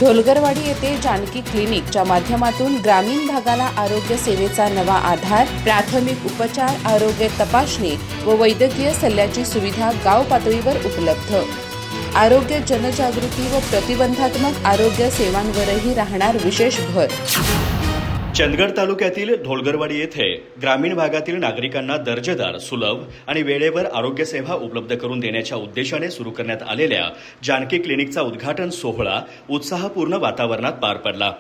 ढोलगरवाडी येथे जानकी क्लिनिकच्या माध्यमातून ग्रामीण भागाला आरोग्य सेवेचा नवा आधार, प्राथमिक उपचार, आरोग्य तपासणी व वैद्यकीय सल्ल्याची सुविधा गाव पातळीवर उपलब्ध। आरोग्य जनजागृती व प्रतिबंधात्मक आरोग्य सेवांवरही राहणार विशेष भर। चंदगड तालुक्यातील ढोलगरवाडी येथे ग्रामीण भागातील नागरिकांना दर्जेदार, सुलभ आणि वेळेवर आरोग्य सेवा उपलब्ध करून देण्याच्या उद्देशाने सुरू करण्यात आलेल्या जानकी क्लिनिकचा उद्घाटन सोहळा उत्साहपूर्ण वातावरणात पार पडला।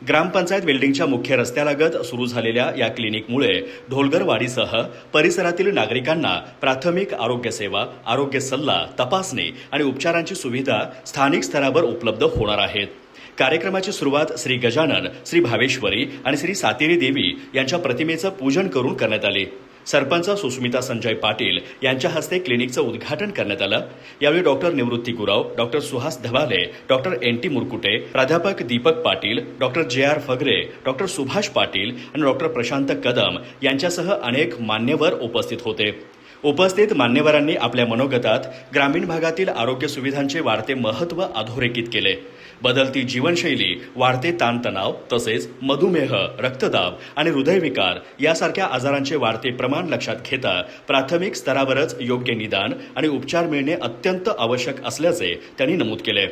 ग्रामपंचायत बिल्डिंगच्या मुख्य रस्त्यालगत सुरू झालेल्या या क्लिनिकमुळे ढोलगरवाडीसह परिसरातील नागरिकांना प्राथमिक आरोग्य सेवा, आरोग्य सल्ला, तपासणी आणि उपचारांची सुविधा स्थानिक स्तरावर उपलब्ध होणार आहेत। कार्यक्रमाची सुरुवात श्री गजानन, श्री भावेश्वरी आणि श्री सातेरी देवी यांच्या प्रतिमेचं पूजन करून करण्यात आले। सरपंच सुस्मिता संजय पाटील यांच्या हस्ते क्लिनिकचं उद्घाटन करण्यात आलं। यावेळी doctor Nivrutti Gurav, doctor Suhas Dhabale, doctor NT Murkute, प्राध्यापक Deepak Patil, doctor JR Phagare, doctor Subhash Patil आणि डॉक्टर प्रशांत कदम यांच्यासह अनेक मान्यवर उपस्थित होते। उपस्थित मान्यवरांनी आपल्या मनोगतात ग्रामीण भागातील आरोग्य सुविधांचे वाढते महत्त्व अधोरेखित केले। बदलती जीवनशैली, वाढते ताणतणाव तसेच मधुमेह, रक्तदाब आणि हृदयविकार यासारख्या आजारांचे वाढते प्रमाण लक्षात घेता प्राथमिक स्तरावरच योग्य निदान आणि उपचार मिळणे अत्यंत आवश्यक असल्याचे त्यांनी नमूद केले।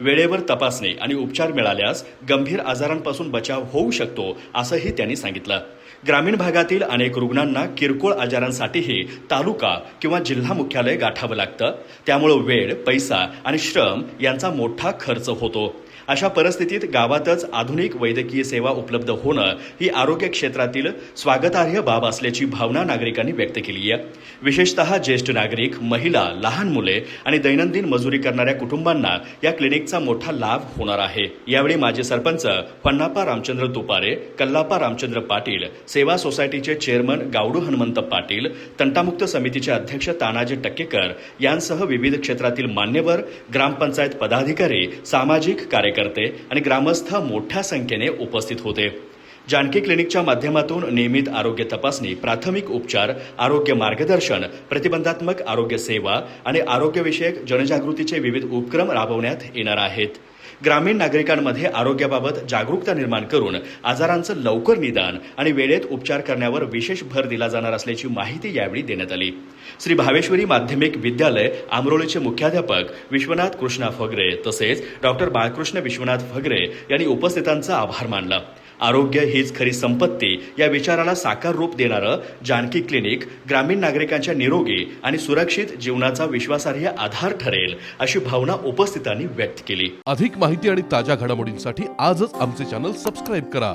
वेळेवर तपासणी आणि उपचार मिळाल्यास गंभीर आजारांपासून बचाव होऊ शकतो असंही त्यांनी सांगितलं। ग्रामीण भागातील अनेक रुग्णांना किरकोळ आजारांसाठीही तालुका किंवा जिल्हा मुख्यालय गाठावं लागतं, त्यामुळे वेळ, पैसा आणि श्रम यांचा मोठा खर्च होतो। अशा परिस्थितीत गावातच आधुनिक वैद्यकीय सेवा उपलब्ध होणं ही आरोग्य क्षेत्रातील स्वागतार्ह बाब असल्याची भावना नागरिकांनी व्यक्त केली आहे। विशेषतः ज्येष्ठ नागरिक, महिला, लहान मुले आणि दैनंदिन मजुरी करणाऱ्या कुटुंबांना या क्लिनिकचा मोठा लाभ होणार आहे। यावेळी माजी सरपंच फन्नाप्पा रामचंद्र तुपारे, कल्लाप्पा रामचंद्र पाटील, सेवा सोसायटीचे चेअरमन गावडू हनुमंत पाटील, तंटामुक्त समितीचे अध्यक्ष तानाजी टक्केकर यांसह विविध क्षेत्रातील मान्यवर, ग्रामपंचायत पदाधिकारी, सामाजिक कार्यकर्ते आणि ग्रामस्थ मोठ्या संख्येने उपस्थित होते। जानकी क्लिनिकच्या माध्यमातून नियमित आरोग्य तपासणी, प्राथमिक उपचार, आरोग्य मार्गदर्शन, प्रतिबंधात्मक आरोग्य सेवा आणि आरोग्यविषयक जनजागृतीचे विविध उपक्रम राबवण्यात येणार आहेत। ग्रामीण नागरिकांमध्ये आरोग्याबाबत जागरूकता निर्माण करून आजारांचं लवकर निदान आणि वेळेत उपचार करण्यावर विशेष भर दिला जाणार असल्याची माहिती यावेळी देण्यात आली। श्री भावेश्वरी माध्यमिक विद्यालय आमरोलीचे मुख्याध्यापक विश्वनाथ कृष्णा फगरे तसेच डॉक्टर बाळकृष्ण विश्वनाथ फगरे यांनी उपस्थितांचा आभार मानला। आरोग्य हीच खरी संपत्ती या विचाराला साकार रूप देणारं जानकी क्लिनिक ग्रामीण नागरिकांच्या निरोगी आणि सुरक्षित जीवनाचा विश्वासार्ह आधार ठरेल अशी भावना उपस्थितांनी व्यक्त केली। अधिक माहिती आणि ताज्या घडामोडींसाठी आजच आमचे चॅनल सबस्क्राईब करा।